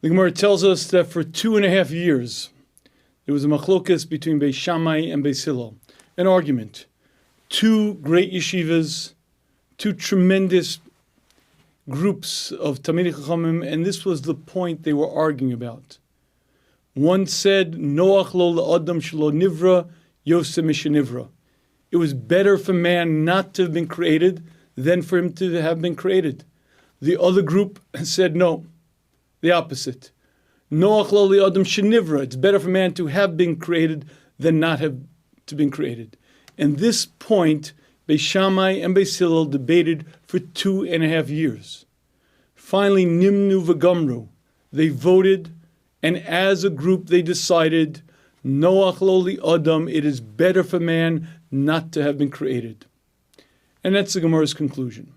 The Gemara tells us that for 2.5 years, there was a machlokas between Beis Shammai and Beis Hillel, an argument. Two great yeshivas, two tremendous groups of Talmidei Chachamim, and this was the point they were arguing about. One said, Noach lo la'adam shelo nivra, yosem mishenivra. It was better for man not to have been created than for him to have been created. The other group said no, the opposite. Noach lo la'adam shenivra. It's better for man to have been created than not have to been created. And this point, Beis Shammai and Beis Hillel debated for 2.5 years. Finally, Nimnu v'Gamru, they voted, and as a group they decided, Noach lo li'adam, it is better for man not to have been created. And that's the Gemara's conclusion.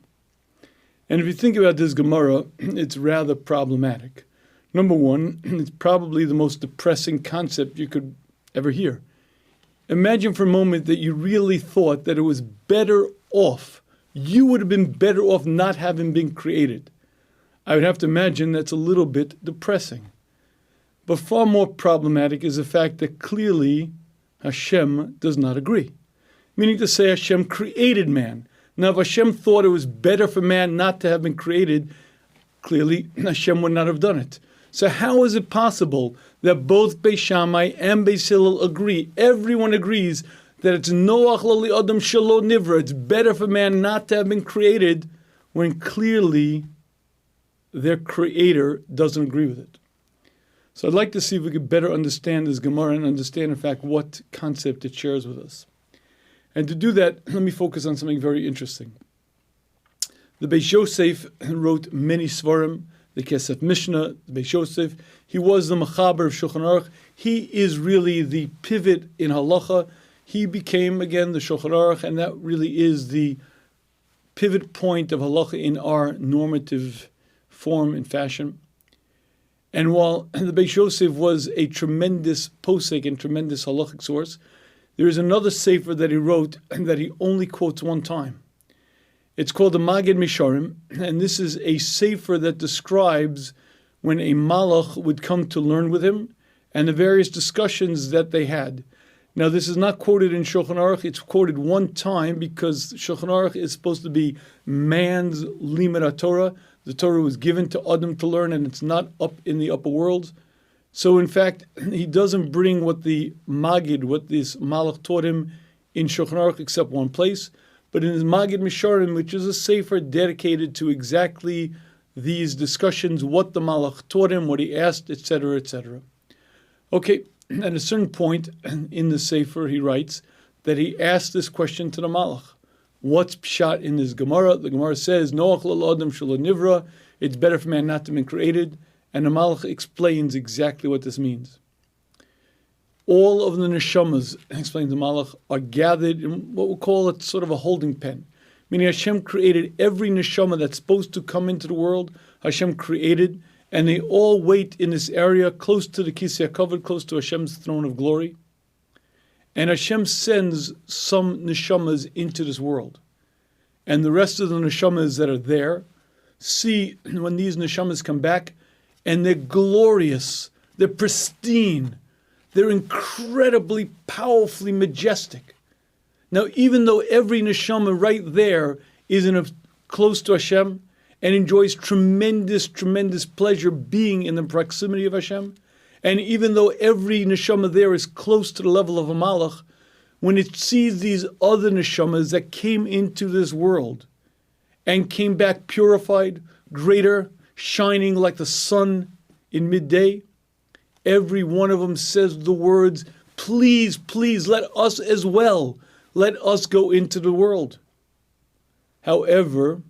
And if you think about this Gemara, it's rather problematic. Number one, it's probably the most depressing concept you could ever hear. Imagine for a moment that you really thought that it was better off, you would have been better off not having been created. I would have to imagine that's a little bit depressing. But far more problematic is the fact that clearly Hashem does not agree. Meaning to say Hashem created man. Now if Hashem thought it was better for man not to have been created, clearly Hashem would not have done it. So how is it possible that both Beis Shammai and Beis Hillel agree? Everyone agrees that it's Noach lo li'adam shelo nivra. It's better for man not to have been created, when clearly their creator doesn't agree with it. So I'd like to see if we could better understand this Gemara and understand, in fact, what concept it shares with us. And to do that, let me focus on something very interesting. The Beis Yosef wrote many svarim, the Kesef Mishnah, the Beis Yosef. He was the Mechaber of Shulchan Aruch. He is really the pivot in halacha. He became, again, the Shulchan Aruch, and that really is the pivot point of halacha in our normative form and fashion. And while the Beis Yosef was a tremendous posek and tremendous halachic source, there is another sefer that he wrote that he only quotes one time. It's called the Magid Misharim, and this is a sefer that describes when a malach would come to learn with him and the various discussions that they had. Now, this is not quoted in Shulchan Aruch. It's quoted one time because Shulchan Aruch is supposed to be man's limud Torah. The Torah was given to Adam to learn, and it's not up in the upper world. So, in fact, he doesn't bring what the Magid, what this malach taught him in Shulchan Aruch, except one place. But in his Magid Misharim, which is a sefer dedicated to exactly these discussions, what the malach taught him, what he asked, etc., etc. Okay, at a certain point in the sefer, he writes that he asked this question to the malach. What's pshat in this Gemara? The Gemara says, Noach lo adam shelo nivra, it's better for man not to be created. And the malach explains exactly what this means. All of the neshamas, explains the malach, are gathered in what we'll call it sort of a holding pen. Meaning Hashem created every neshama that's supposed to come into the world, Hashem created, and they all wait in this area close to the Kisei HaKavod, close to Hashem's throne of glory. And Hashem sends some neshamas into this world. And the rest of the neshamas that are there see when these neshamas come back, and they're glorious, they're pristine, they're incredibly, powerfully majestic. Now, even though every neshama right there is close to Hashem and enjoys tremendous, tremendous pleasure being in the proximity of Hashem, and even though every neshama there is close to the level of a malach, when it sees these other neshamas that came into this world and came back purified, greater, shining like the sun in midday, every one of them says the words, please, please, let us as well, let us go into the world. However,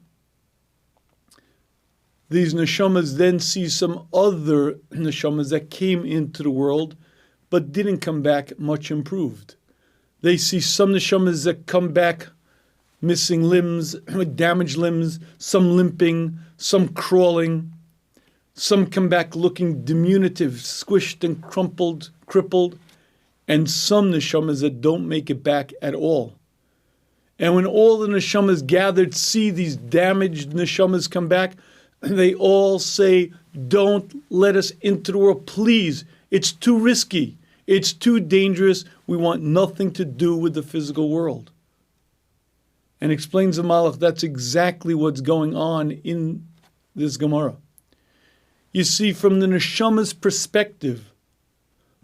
these neshamas then see some other neshamas that came into the world but didn't come back much improved. They see some neshamas that come back missing limbs, with damaged limbs, some limping, some crawling. Some come back looking diminutive, squished and crippled, and some neshamas that don't make it back at all. And when all the neshamas gathered see these damaged neshamas come back, They all say, don't let us into the world, please. It's too risky. It's too dangerous. We want nothing to do with the physical world. And explains the Malach, that's exactly what's going on in this Gemara. You see, from the neshama's perspective,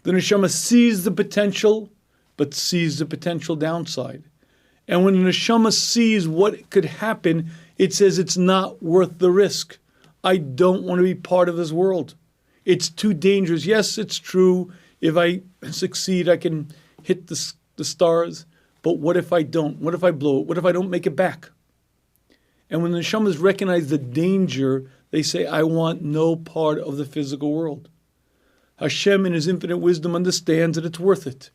the neshama sees the potential, but sees the potential downside. And when the neshama sees what could happen, it says it's not worth the risk. I don't want to be part of this world. It's too dangerous. Yes, it's true. If I succeed, I can hit the stars. But what if I don't? What if I blow it? What if I don't make it back? And when the neshamas recognize the danger, they say, I want no part of the physical world. Hashem, in His infinite wisdom, understands that it's worth it.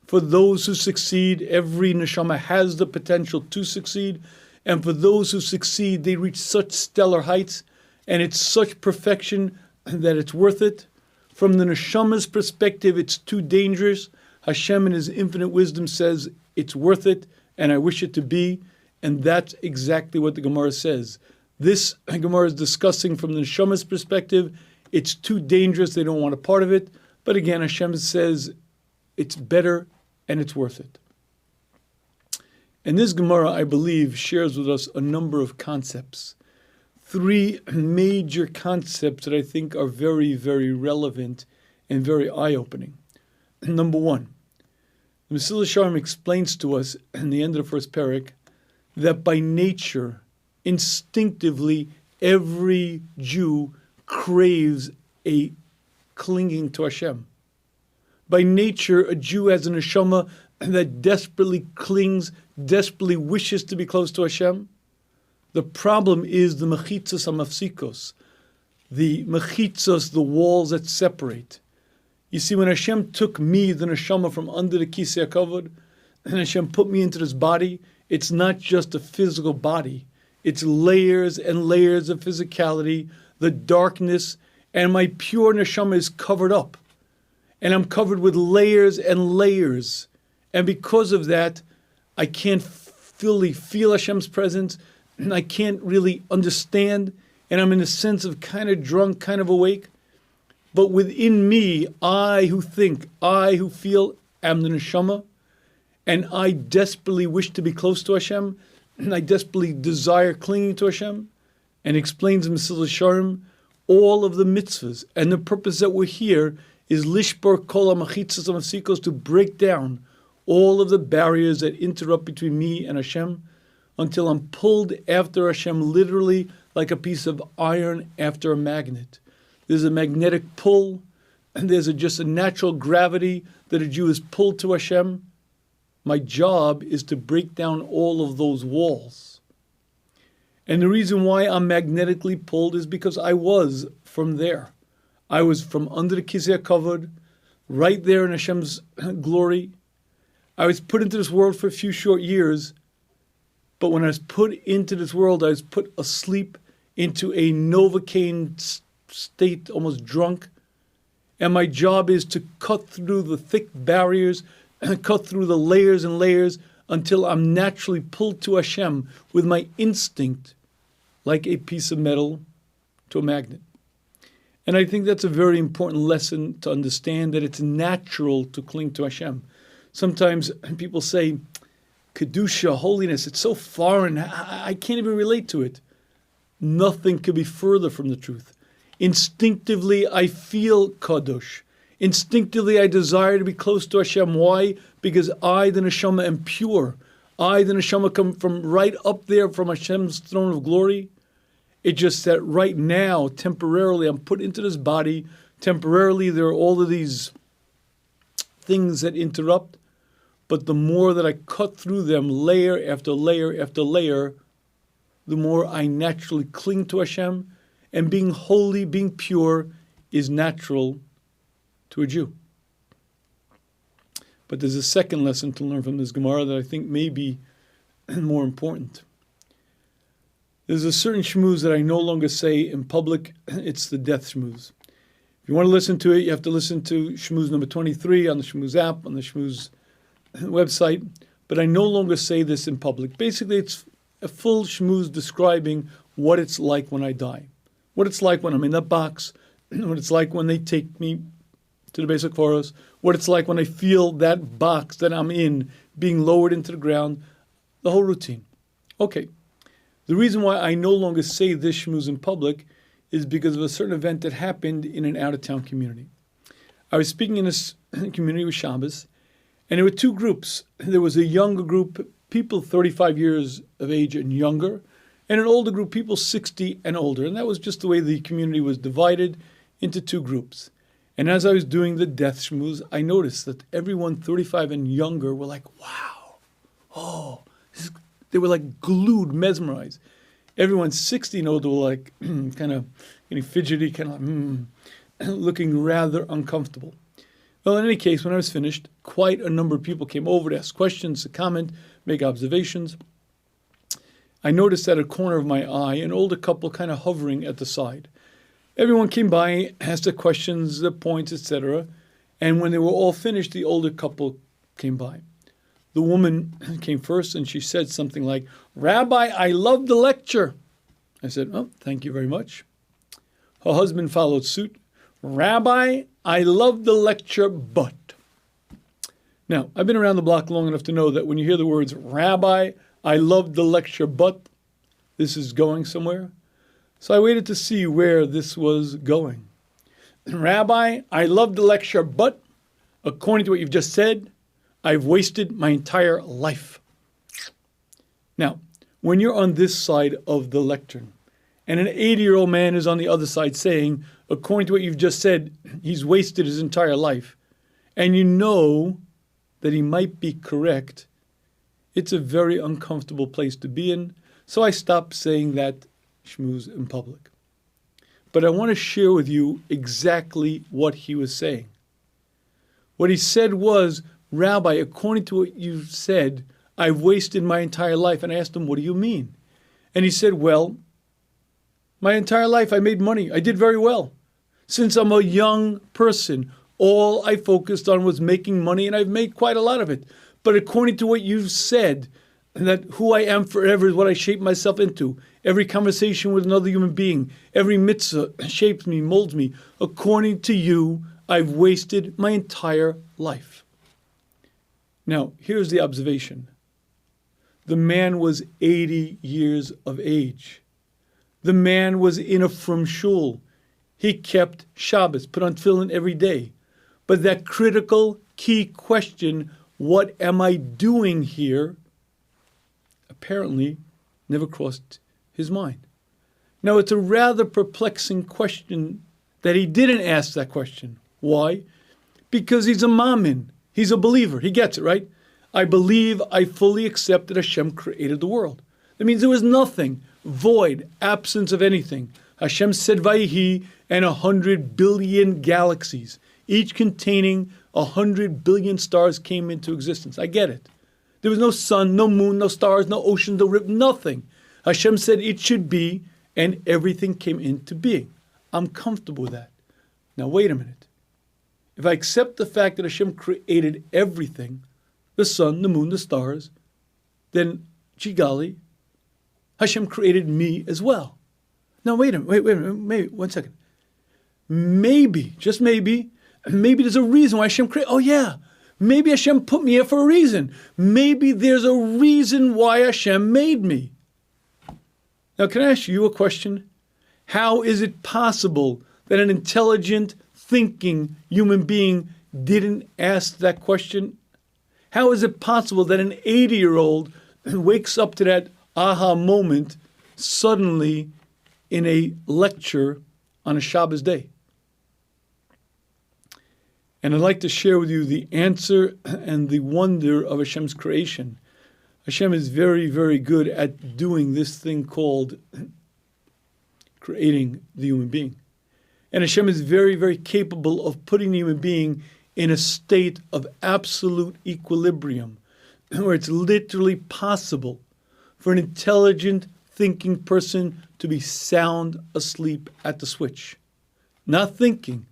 For those who succeed, every neshama has the potential to succeed. And for those who succeed, they reach such stellar heights, and it's such perfection that it's worth it. From the neshama's perspective, it's too dangerous. Hashem, in His infinite wisdom, says it's worth it, and I wish it to be. And that's exactly what the Gemara says. This Gemara is discussing from the neshama's perspective. It's too dangerous. They don't want a part of it. But again, Hashem says it's better and it's worth it. And this Gemara, I believe, shares with us a number of concepts. 3 major concepts that I think are very, very relevant and very eye-opening. Number 1, the Mesilas Yesharim explains to us in the end of the first parak that by nature, instinctively, every Jew craves a clinging to Hashem. By nature, a Jew has a neshama that desperately clings, desperately wishes to be close to Hashem. The problem is the mechitzos hamafsikos, the mechitzos, the walls that separate. You see, when Hashem took me, the neshama, from under the kisei hakavod, and Hashem put me into this body, it's not just a physical body. It's layers and layers of physicality, the darkness, and my pure neshama is covered up. And I'm covered with layers and layers. And because of that, I can't fully feel Hashem's presence, and I can't really understand, and I'm in a sense of kind of drunk, kind of awake. But within me, I who think, I who feel, am the neshama, and I desperately wish to be close to Hashem, and I desperately desire clinging to Hashem. And explains in Mesilas Yesharim all of the mitzvahs, and the purpose that we're here is lishbar kol hamachitzos hamafsikos, to break down all of the barriers that interrupt between me and Hashem, until I'm pulled after Hashem, literally like a piece of iron after a magnet. There's a magnetic pull, and there's just a natural gravity that a Jew is pulled to Hashem. My job is to break down all of those walls. And the reason why I'm magnetically pulled is because I was from there. I was from under the kisei hakavod, right there in Hashem's glory. I was put into this world for a few short years, but when I was put into this world, I was put asleep into a Novocaine state, almost drunk. And my job is to cut through the thick barriers, cut through the layers and layers, until I'm naturally pulled to Hashem with my instinct, like a piece of metal to a magnet. And I think that's a very important lesson to understand, that it's natural to cling to Hashem. Sometimes people say, Kedusha, holiness, it's so foreign, I can't even relate to it. Nothing could be further from the truth. Instinctively, I feel kadosh. Instinctively, I desire to be close to Hashem. Why? Because I, the neshama, am pure. I, the neshama, come from right up there from Hashem's throne of glory. It's just that right now, temporarily, I'm put into this body. Temporarily, there are all of these things that interrupt. But the more that I cut through them, layer after layer after layer, the more I naturally cling to Hashem. And being holy, being pure, is natural to a Jew. But there's a second lesson to learn from this Gemara that I think may be more important. There's a certain shmooze that I no longer say in public. It's the death shmooze. If you want to listen to it, you have to listen to shmooze number 23 on the Shmooze app, on the Shmooze website. But I no longer say this in public. Basically, it's a full shmooze describing what it's like when I die. what it's like when I'm in that box, what it's like when they take me to the basic forest, what it's like when I feel that box that I'm in being lowered into the ground, the whole routine. Okay, the reason why I no longer say this shmooze in public is because of a certain event that happened in an out-of-town community. I was speaking in this community with Shabbos, and there were two groups. There was a younger group, people 35 years of age and younger, and an older group, people 60 and older. And that was just the way the community was divided into two groups. And as I was doing the death shmooze, I noticed that everyone 35 and younger were like, wow, oh, they were like glued, mesmerized. Everyone 60 and older were like kind of getting fidgety, kind of looking rather uncomfortable. Well, in any case, when I was finished, quite a number of people came over to ask questions, to comment, make observations. I noticed at a corner of my eye an older couple kind of hovering at the side. Everyone came by, asked their questions, their points, etc. And when they were all finished, the older couple came by. The woman came first and she said something like, "Rabbi, I love the lecture." I said, "Oh, thank you very much." Her husband followed suit. "Rabbi, I love the lecture, but." Now, I've been around the block long enough to know that when you hear the words, "Rabbi, I love the lecture, but," this is going somewhere. So I waited to see where this was going. "Rabbi, I love the lecture, but according to what you've just said, I've wasted my entire life." Now, when you're on this side of the lectern, and an 80-year-old man is on the other side saying, according to what you've just said, he's wasted his entire life, and you know that he might be correct, it's a very uncomfortable place to be in. So I stopped saying that shmooze in public. But I want to share with you exactly what he was saying. What he said was, "Rabbi, according to what you said, I've wasted my entire life." And I asked him, "What do you mean?" And he said, "Well, my entire life I made money. I did very well. Since I'm a young person, all I focused on was making money, and I've made quite a lot of it. But according to what you've said, that who I am forever is what I shape myself into. Every conversation with another human being, every mitzvah shapes me, molds me. According to you, I've wasted my entire life." Now, here's the observation. The man was 80 years of age. The man was in a frum shul. He kept Shabbos, put on tefillin every day. But that critical, key question, what am I doing here, apparently never crossed his mind. Now, it's a rather perplexing question that he didn't ask that question. Why? Because he's a mamin. He's a believer. He gets it, right? I believe, I fully accept that Hashem created the world. That means there was nothing, void, absence of anything. Hashem said Vayihi, and 100 billion galaxies, each containing 100 billion stars, came into existence. I get it. There was no sun, no moon, no stars, no ocean, no river, nothing. Hashem said it should be, and everything came into being. I'm comfortable with that. Now, wait a minute. If I accept the fact that Hashem created everything, the sun, the moon, the stars, then, Chigali, Hashem created me as well. Now, wait a minute, 1 second. Maybe, just maybe there's a reason why Hashem created. Oh, yeah. Maybe Hashem put me here for a reason. Maybe there's a reason why Hashem made me. Now, can I ask you a question? How is it possible that an intelligent, thinking human being didn't ask that question? How is it possible that an 80-year-old wakes up to that aha moment suddenly in a lecture on a Shabbos day? And I'd like to share with you the answer and the wonder of Hashem's creation. Hashem is very, very good at doing this thing called creating the human being. And Hashem is very, very capable of putting the human being in a state of absolute equilibrium, where it's literally possible for an intelligent, thinking person to be sound asleep at the switch. Not thinking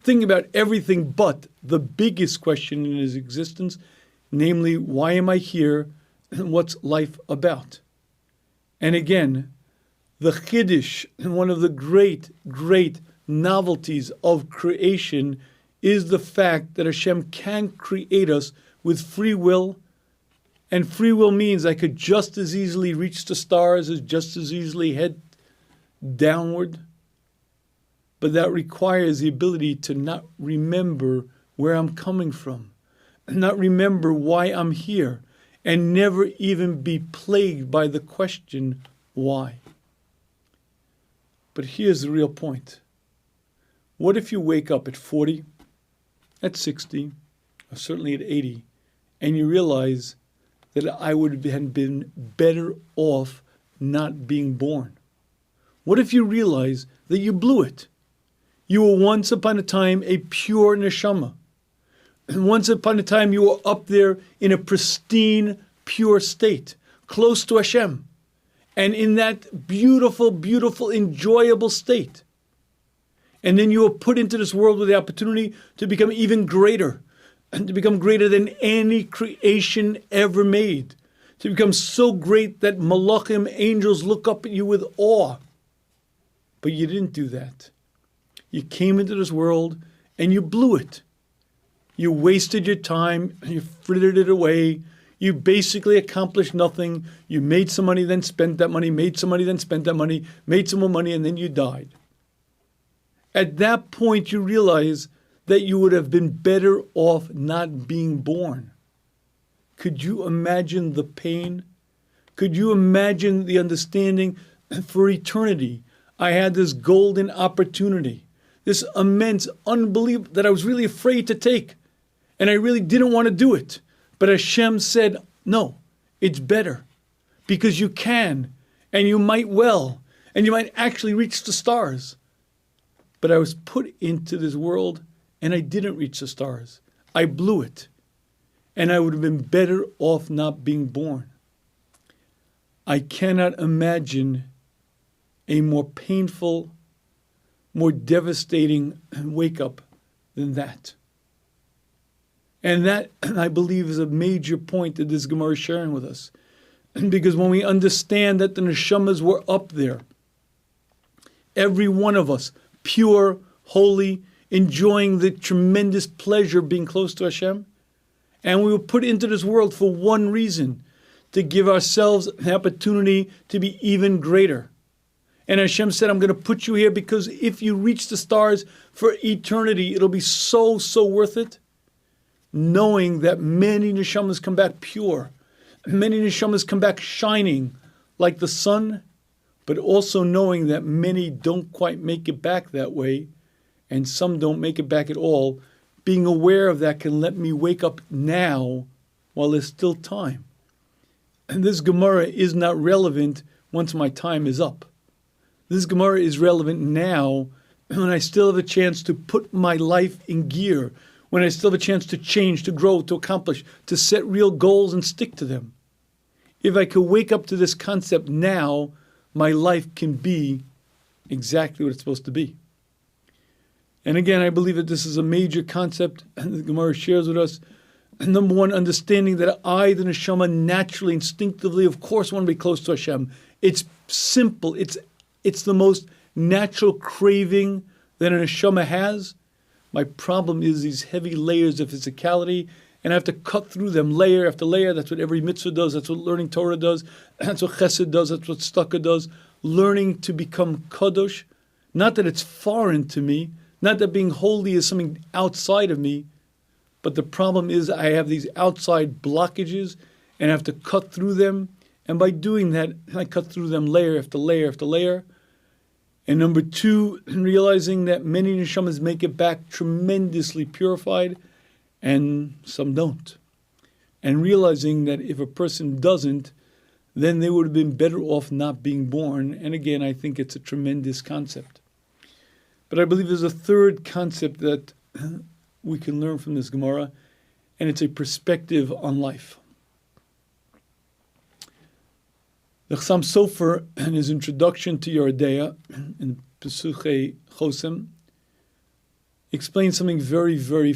about everything but the biggest question in his existence, namely, why am I here and what's life about? And again, The Chiddush, and one of the great, great novelties of creation, is the fact that Hashem can create us with free will. And free will means I could just as easily reach the stars as just as easily head downward. But that requires the ability to not remember where I'm coming from, not remember why I'm here, and never even be plagued by the question, why? But here's the real point. What if you wake up at 40, at 60, or certainly at 80, and you realize that I would have been better off not being born? What if you realize that you blew it? You were once upon a time a pure neshama. Once upon a time you were up there in a pristine, pure state, close to Hashem. And in that beautiful, beautiful, enjoyable state. And then you were put into this world with the opportunity to become even greater, and to become greater than any creation ever made. To become so great that malachim, angels, look up at you with awe. But you didn't do that. You came into this world and you blew it. You wasted your time, you frittered it away. You basically accomplished nothing. You made some money, then spent that money, made some money, then spent that money, made some more money, and then you died. At that point, you realize that you would have been better off not being born. Could you imagine the pain? Could you imagine the understanding? For eternity, I had this golden opportunity, this immense, unbelievable, that I was really afraid to take. And I really didn't want to do it. But Hashem said, no, it's better. Because you can, and you might well, and you might actually reach the stars. But I was put into this world, and I didn't reach the stars. I blew it. And I would have been better off not being born. I cannot imagine a more painful, more devastating wake-up than that. And that, I believe, is a major point that this Gemara is sharing with us. Because when we understand that the neshamas were up there, every one of us, pure, holy, enjoying the tremendous pleasure of being close to Hashem, and we were put into this world for one reason, to give ourselves the opportunity to be even greater. And Hashem said, I'm going to put you here because if you reach the stars for eternity, it'll be so, so worth it. Knowing that many neshamas come back pure, many neshamas come back shining like the sun, but also knowing that many don't quite make it back that way, and some don't make it back at all. Being aware of that can let me wake up now while there's still time. And this Gemara is not relevant once my time is up. This Gemara is relevant now when I still have a chance to put my life in gear, when I still have a chance to change, to grow, to accomplish, to set real goals and stick to them. If I could wake up to this concept now, my life can be exactly what it's supposed to be. And again, I believe that this is a major concept and the Gemara shares with us. Number one, understanding that I, the neshama, naturally, instinctively, of course, want to be close to Hashem. It's simple. It's the most natural craving that a neshama has. My problem is these heavy layers of physicality, and I have to cut through them layer after layer. That's what every mitzvah does. That's what learning Torah does. That's what chesed does. That's what tzedakah does. Learning to become kadosh. Not that it's foreign to me. Not that being holy is something outside of me. But the problem is I have these outside blockages, and I have to cut through them. And by doing that, I cut through them layer after layer after layer. And number two, realizing that many neshamas make it back tremendously purified, and some don't. And realizing that if a person doesn't, then they would have been better off not being born. And again, I think it's a tremendous concept. But I believe there's a third concept that we can learn from this Gemara, and it's a perspective on life. The Chassam Sofer, in his introduction to Yeridea, in Pesuchei Chosem, explains something very, very,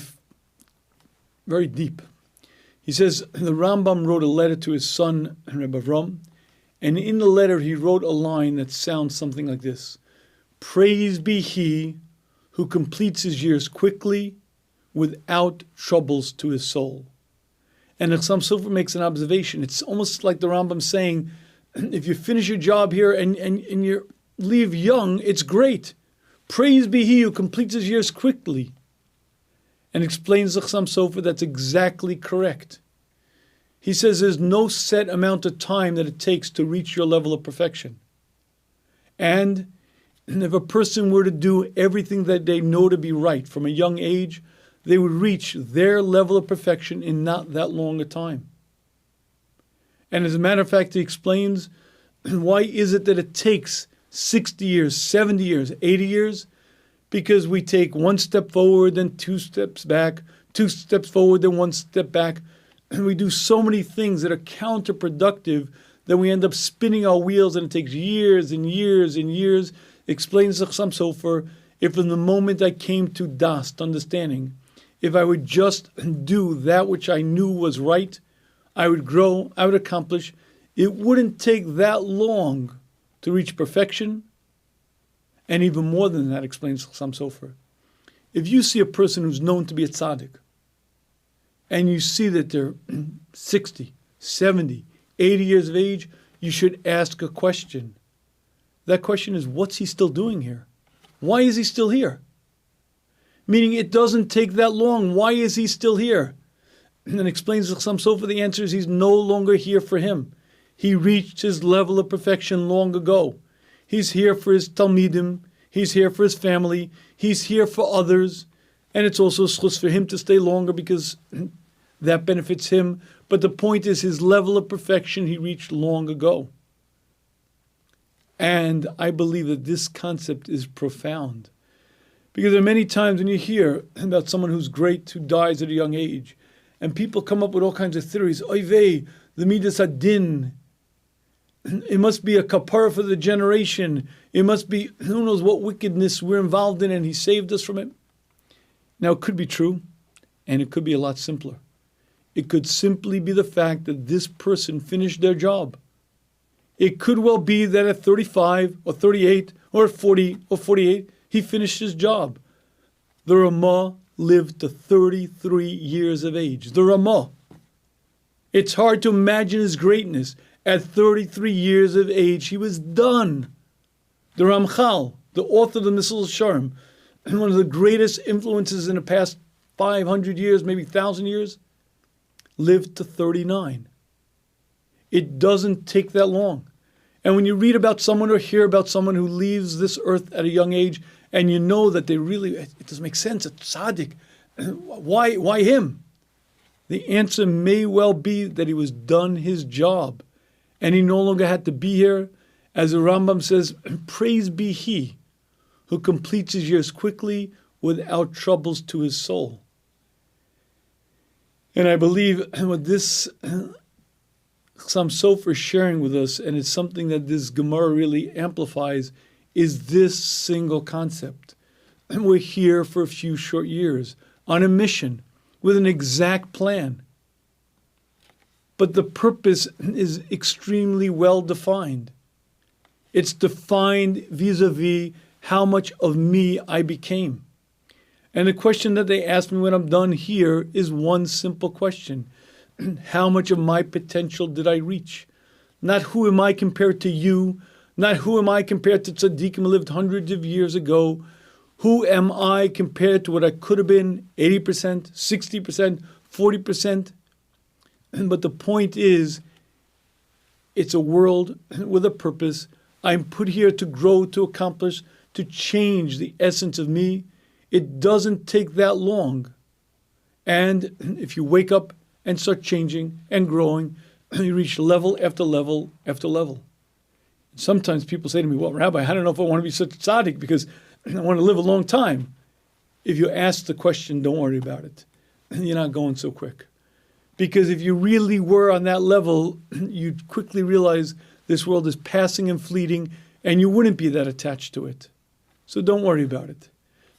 very deep. He says, the Rambam wrote a letter to his son, Rabbi Avram, And in the letter, he wrote a line that sounds something like this: "Praise be he who completes his years quickly without troubles to his soul." And the Chassam Sofer makes an observation. It's almost like the Rambam saying, if you finish your job here and you leave young, it's great. Praise be he who completes his years quickly. And explains the Chassam Sofer that's exactly correct. He says there's no set amount of time that it takes to reach your level of perfection. And if a person were to do everything that they know to be right from a young age, they would reach their level of perfection in not that long a time. And as a matter of fact, he explains, why is it that it takes 60 years, 70 years, 80 years? Because we take one step forward, then 2 steps back, 2 steps forward, then 1 step back. And we do so many things that are counterproductive that we end up spinning our wheels, and it takes years and years and years. Explains the Chassam Sofer, if in the moment I came to das, understanding, if I would just do that which I knew was right, I would grow, I would accomplish. It wouldn't take that long to reach perfection. And even more than that, explains Chassam Sofer. If you see a person who's known to be a tzaddik, and you see that they're 60, 70, 80 years of age, you should ask a question. That question is, what's he still doing here? Why is he still here? Meaning it doesn't take that long. Why is he still here? And then explains the Chassam Sofer, the answer is he's no longer here for him. He reached his level of perfection long ago. He's here for his Talmidim. He's here for his family. He's here for others. And it's also schus for him to stay longer because that benefits him. But the point is his level of perfection he reached long ago. And I believe that this concept is profound. Because there are many times when you hear about someone who's great, who dies at a young age, and people come up with all kinds of theories. Oy vey, the midas hadin. It must be a kapara for the generation. It must be who knows what wickedness we're involved in, and he saved us from it. Now, it could be true, and it could be a lot simpler. It could simply be the fact that this person finished their job. It could well be that at 35 or 38 or 40 or 48, he finished his job. The Ramah lived to 33 years of age. The Ramah. It's hard to imagine his greatness. At 33 years of age, he was done. The Ramchal, the author of the Missal Sharm, one of the greatest influences in the past 500 years, maybe 1,000 years, lived to 39. It doesn't take that long. And when you read about someone or hear about someone who leaves this earth at a young age, and you know that they really, it doesn't make sense, it's tzaddik. Why him? The answer may well be that he was done his job, and he no longer had to be here. As the Rambam says, praise be he who completes his years quickly without troubles to his soul. And I believe what this Chassam Sofer is sharing with us, and it's something that this Gemara really amplifies, is this single concept. And we're here for a few short years on a mission with an exact plan. But the purpose is extremely well defined. It's defined vis-a-vis how much of me I became. And the question that they ask me when I'm done here is one simple question. How much of my potential did I reach? Not who am I compared to you, not who am I compared to tzaddikim who lived hundreds of years ago. Who am I compared to what I could have been, 80%, 60%, 40%? But the point is, it's a world with a purpose. I'm put here to grow, to accomplish, to change the essence of me. It doesn't take that long. And if you wake up and start changing and growing, you reach level after level after level. Sometimes people say to me, well, Rabbi, I don't know if I want to be such a tzaddik because I want to live a long time. If you ask the question, don't worry about it. You're not going so quick. Because if you really were on that level, you'd quickly realize this world is passing and fleeting, and you wouldn't be that attached to it. So don't worry about it.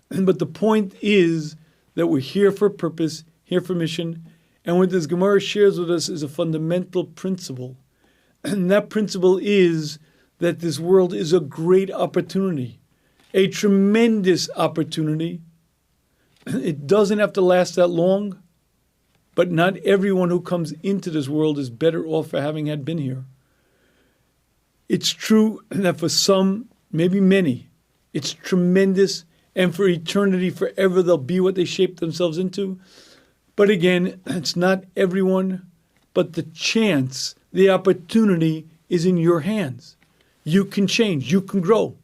But the point is that we're here for a purpose, here for mission, and what this Gemara shares with us is a fundamental principle And that principle is that this world is a great opportunity, a tremendous opportunity. It doesn't have to last that long, but not everyone who comes into this world is better off for having had been here. It's true that for some, maybe many, it's tremendous, and for eternity, forever, they'll be what they shaped themselves into. But again, it's not everyone, but the chance, the opportunity is in your hands. You can change, you can grow.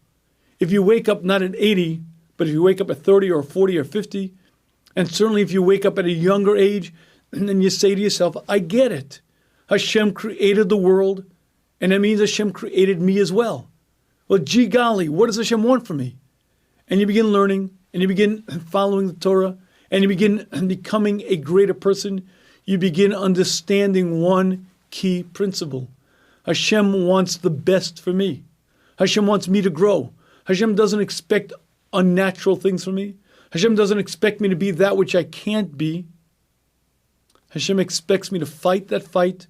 If you wake up not at 80, but if you wake up at 30 or 40 or 50, and certainly if you wake up at a younger age, and then you say to yourself, I get it. Hashem created the world, and that means Hashem created me as well. Well, gee golly, what does Hashem want from me? And you begin learning, and you begin following the Torah, and you begin becoming a greater person. You begin understanding one key principle. Hashem wants the best for me. Hashem wants me to grow. Hashem doesn't expect unnatural things from me. Hashem doesn't expect me to be that which I can't be. Hashem expects me to fight that fight,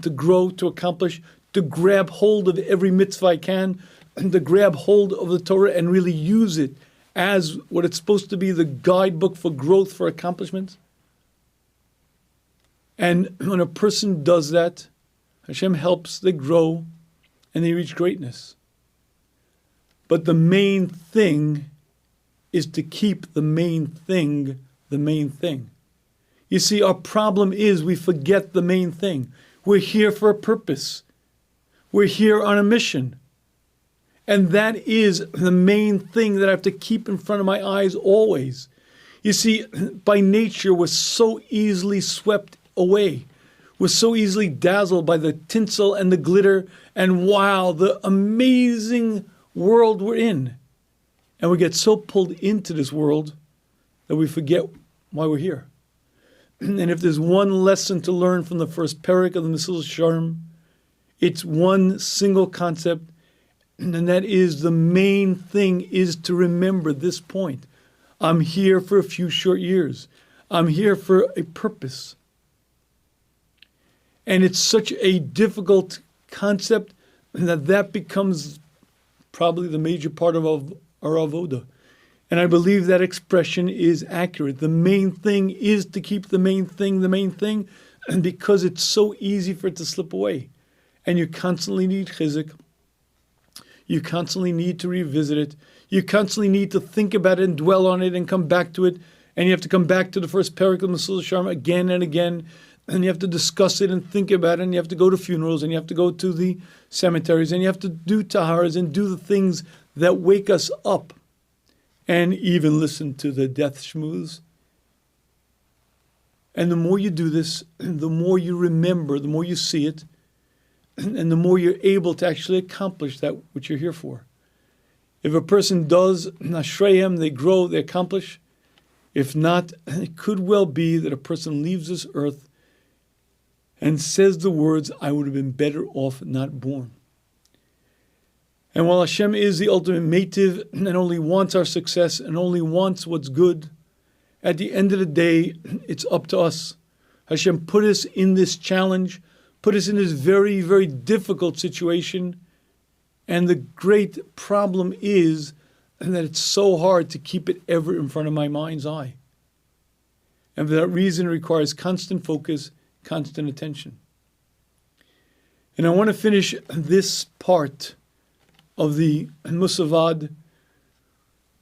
to grow, to accomplish, to grab hold of every mitzvah I can, and to grab hold of the Torah and really use it as what it's supposed to be, the guidebook for growth, for accomplishment. And when a person does that, Hashem helps, they grow, and they reach greatness. But the main thing is to keep the main thing the main thing. You see, our problem is we forget the main thing. We're here for a purpose. We're here on a mission. And that is the main thing that I have to keep in front of my eyes always. You see, by nature, we're so easily swept away. We're so easily dazzled by the tinsel and the glitter and wow, the amazing world we're in. And we get so pulled into this world that we forget why we're here. And if there's one lesson to learn from the first parak of the Mesilas Yesharim, it's one single concept, and that is the main thing is to remember this point. I'm here for a few short years. I'm here for a purpose. And it's such a difficult concept that becomes probably the major part of our avoda. And I believe that expression is accurate. The main thing is to keep the main thing, and because it's so easy for it to slip away. And you constantly need chizuk. You constantly need to revisit it. You constantly need to think about it and dwell on it and come back to it. And you have to come back to the first parak of Mesilas Yesharim again and again. And you have to discuss it and think about it. And you have to go to funerals. And you have to go to the cemeteries. And you have to do taharas and do the things that wake us up. And even listen to the death shmooze. And the more you do this, the more you remember, the more you see it, and the more you're able to actually accomplish that which you're here for. If a person does, Nashreyem, they grow, they accomplish. If not, it could well be that a person leaves this earth and says the words, I would have been better off not born. And while Hashem is the ultimate meitiv and only wants our success and only wants what's good, at the end of the day, it's up to us. Hashem put us in this challenge, put us in this very, very difficult situation. And the great problem is that it's so hard to keep it ever in front of my mind's eye. And for that reason, it requires constant focus, constant attention. And I want to finish this part of the Musavad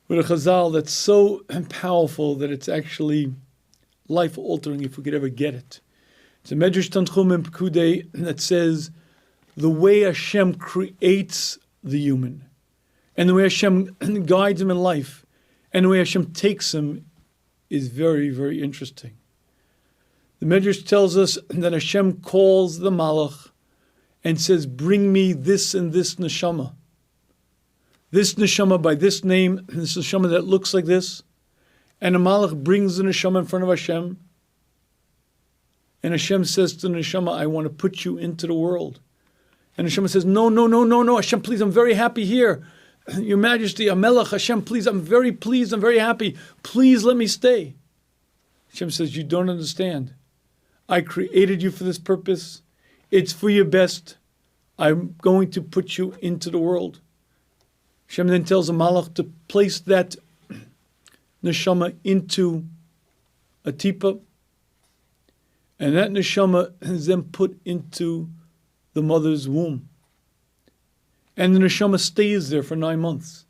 with a chazal that's so powerful that it's actually life-altering if we could ever get it. It's a Medrash Tanchum in Pekudei that says, the way Hashem creates the human, and the way Hashem guides him in life, and the way Hashem takes him is very, very interesting. The Medrash tells us that Hashem calls the Malach and says, bring me this and this neshama. This neshama by this name, this neshama that looks like this. And the Malach brings the neshama in front of Hashem. And Hashem says to the neshama, I want to put you into the world. And Hashem says, no, Hashem, please, I'm very happy here. Your Majesty, Amelech, Hashem, please, I'm very pleased, I'm very happy. Please let me stay. Hashem says, you don't understand. I created you for this purpose. It's for your best. I'm going to put you into the world. Hashem then tells the Malach to place that neshama into a tipa, and that neshama is then put into the mother's womb. And the neshama stays there for 9 months.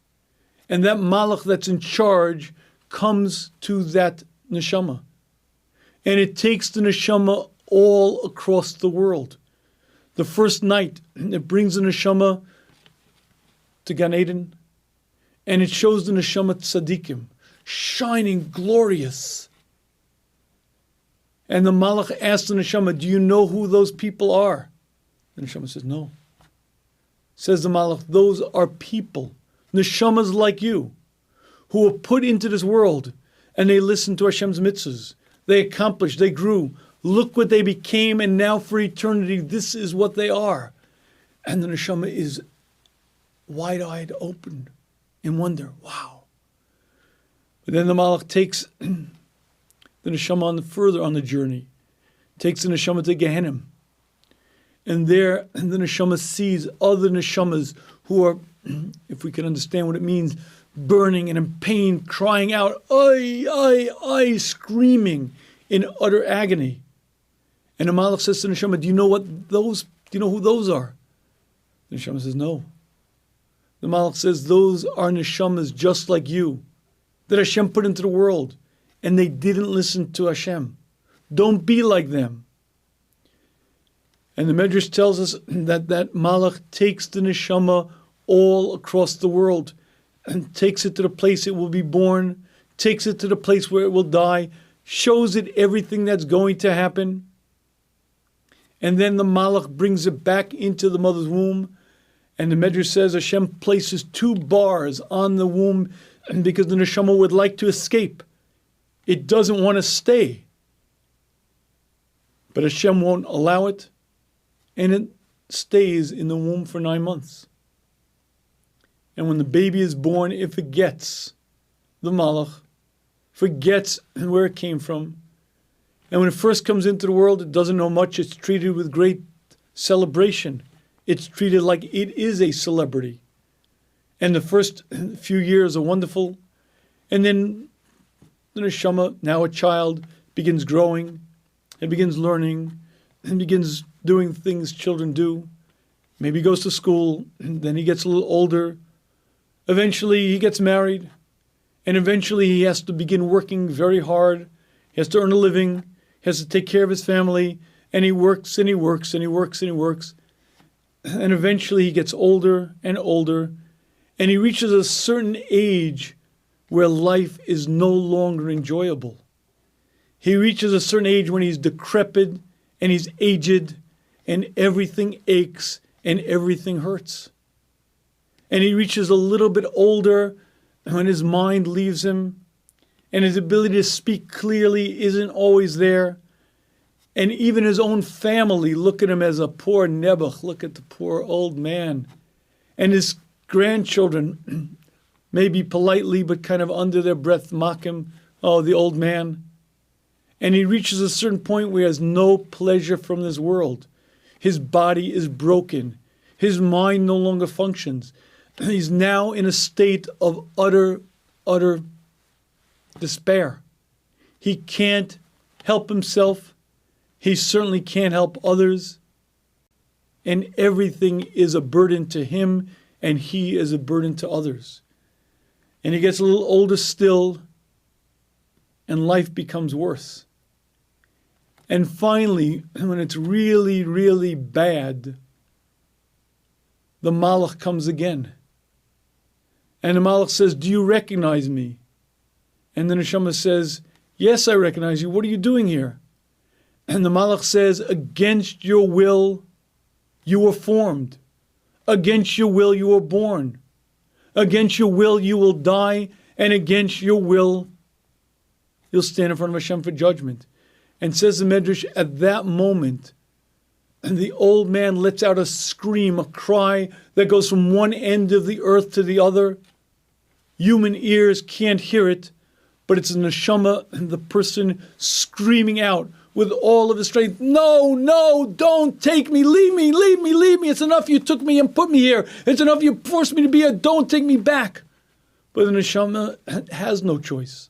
And that Malach that's in charge comes to that neshama. And it takes the neshama all across the world. The first night, it brings the neshama to Gan Eden, and it shows the neshama tzaddikim, shining, glorious. And the Malach asks the neshama, do you know who those people are? The neshama says, no. Says the Malach, those are people, neshamas like you, who were put into this world, and they listened to Hashem's mitzvahs. They accomplished, they grew. Look what they became, and now for eternity, this is what they are. And the neshama is wide-eyed, open, in wonder. Wow. But then the Malach takes the neshama further on the journey, takes the neshama to Gehenna. And there, the neshama sees other neshamas who are, if we can understand what it means, burning and in pain, crying out, ay, ay, ay, screaming in utter agony. And the Malach says to the neshama, do you know who those are? The neshama says, no. The Malach says, those are neshamas just like you, that Hashem put into the world, and they didn't listen to Hashem. Don't be like them. And the Medrash tells us that Malach takes the neshama all across the world, and takes it to the place it will be born, takes it to the place where it will die, shows it everything that's going to happen. And then the Malach brings it back into the mother's womb. And the Medrash says Hashem places 2 bars on the womb because the neshama would like to escape. It doesn't want to stay. But Hashem won't allow it. And it stays in the womb for 9 months. And when the baby is born, it forgets the Malach, forgets where it came from. And when it first comes into the world, it doesn't know much. It's treated with great celebration. It's treated like it is a celebrity. And the first few years are wonderful. And then the neshama, now a child, begins growing and begins learning and begins doing things children do. Maybe he goes to school, and then he gets a little older. Eventually he gets married. And eventually he has to begin working very hard. He has to earn a living. He has to take care of his family, and he works and he works and he works and he works. And eventually he gets older and older, and he reaches a certain age where life is no longer enjoyable. He reaches a certain age when he's decrepit and he's aged, and everything aches and everything hurts. And he reaches a little bit older when his mind leaves him, and his ability to speak clearly isn't always there. And even his own family look at him as a poor nebuch. Look at the poor old man. And his grandchildren, maybe politely but kind of under their breath, mock him. Oh, the old man. And he reaches a certain point where he has no pleasure from this world. His body is broken. His mind no longer functions. He's now in a state of utter despair. He can't help himself. He certainly can't help others. And everything is a burden to him, and he is a burden to others. And he gets a little older still, and life becomes worse. And finally, when it's really, really bad, the Malach comes again. And the Malach says, do you recognize me? And the neshama says, yes, I recognize you. What are you doing here? And the Malach says, against your will, you were formed. Against your will, you were born. Against your will, you will die. And against your will, you'll stand in front of Hashem for judgment. And says the Medrash, at that moment, the old man lets out a scream, a cry that goes from one end of the earth to the other. Human ears can't hear it, but it's the neshama, the person screaming out with all of his strength, no, no, don't take me, leave me, leave me, leave me. It's enough you took me and put me here. It's enough you forced me to be here. Don't take me back. But the neshama has no choice.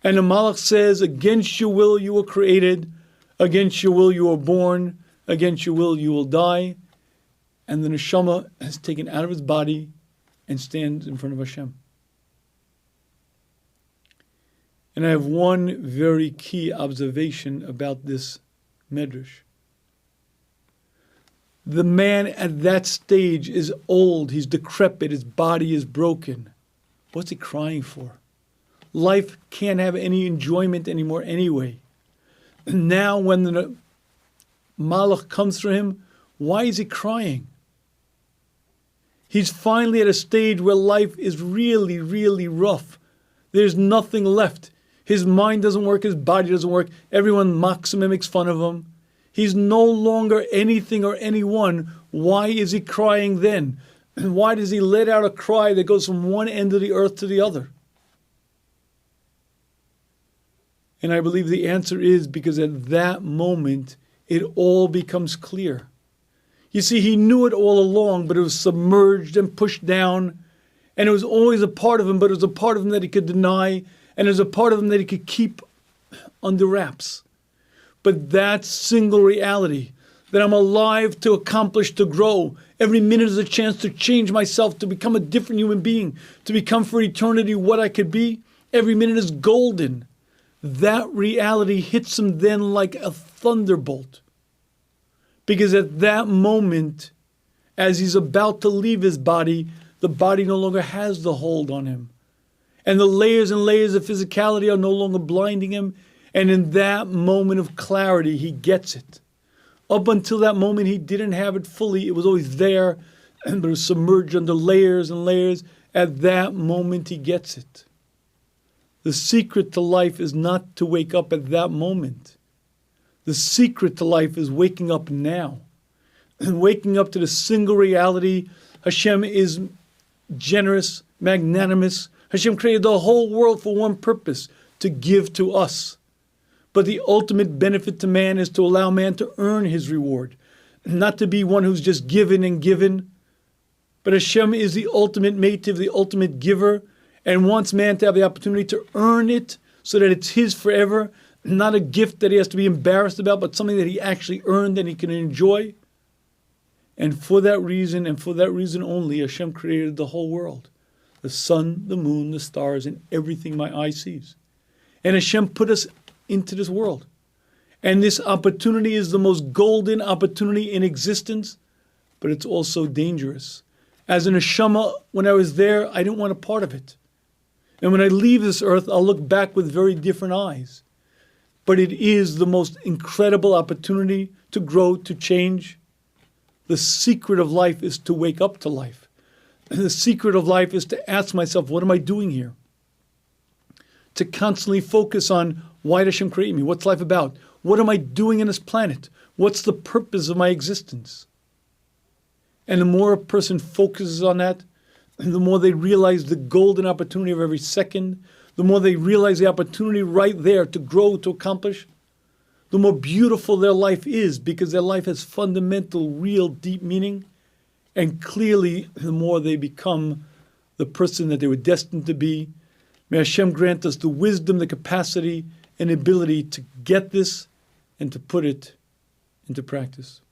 And the malach says, against your will you were created, against your will you were born, against your will you will die. And the neshama is taken out of his body and stands in front of Hashem. And I have one very key observation about this medrash. The man at that stage is old, he's decrepit, his body is broken. What's he crying for? Life can't have any enjoyment anymore anyway. And now when the malach comes for him, why is he crying? He's finally at a stage where life is really, really rough. There's nothing left. His mind doesn't work, his body doesn't work. Everyone mocks him and makes fun of him. He's no longer anything or anyone. Why is he crying then? And why does he let out a cry that goes from one end of the earth to the other? And I believe the answer is because at that moment, it all becomes clear. You see, he knew it all along, but it was submerged and pushed down. And it was always a part of him, but it was a part of him that he could deny. And there's a part of him that he could keep under wraps. But that single reality, that I'm alive to accomplish, to grow, every minute is a chance to change myself, to become a different human being, to become for eternity what I could be, every minute is golden. That reality hits him then like a thunderbolt. Because at that moment, as he's about to leave his body, the body no longer has the hold on him. And the layers and layers of physicality are no longer blinding him. And in that moment of clarity, he gets it. Up until that moment, he didn't have it fully. It was always there, but it was submerged under layers and layers. At that moment, he gets it. The secret to life is not to wake up at that moment. The secret to life is waking up now. And waking up to the single reality. Hashem is generous, magnanimous. Hashem created the whole world for one purpose, to give to us. But the ultimate benefit to man is to allow man to earn his reward, not to be one who's just given and given. But Hashem is the ultimate mative, the ultimate giver, and wants man to have the opportunity to earn it so that it's his forever, not a gift that he has to be embarrassed about, but something that he actually earned and he can enjoy. And for that reason, and for that reason only, Hashem created the whole world. The sun, the moon, the stars, and everything my eye sees. And Hashem put us into this world. And this opportunity is the most golden opportunity in existence, but it's also dangerous. As an neshama, when I was there, I didn't want a part of it. And when I leave this earth, I'll look back with very different eyes. But it is the most incredible opportunity to grow, to change. The secret of life is to wake up to life. The secret of life is to ask myself, what am I doing here? To constantly focus on, why does Hashem create me? What's life about? What am I doing in this planet? What's the purpose of my existence? And the more a person focuses on that, the more they realize the golden opportunity of every second, the more they realize the opportunity right there to grow, to accomplish, the more beautiful their life is, because their life has fundamental, real, deep meaning. And clearly, the more they become the person that they were destined to be. May Hashem grant us the wisdom, the capacity, and ability to get this and to put it into practice.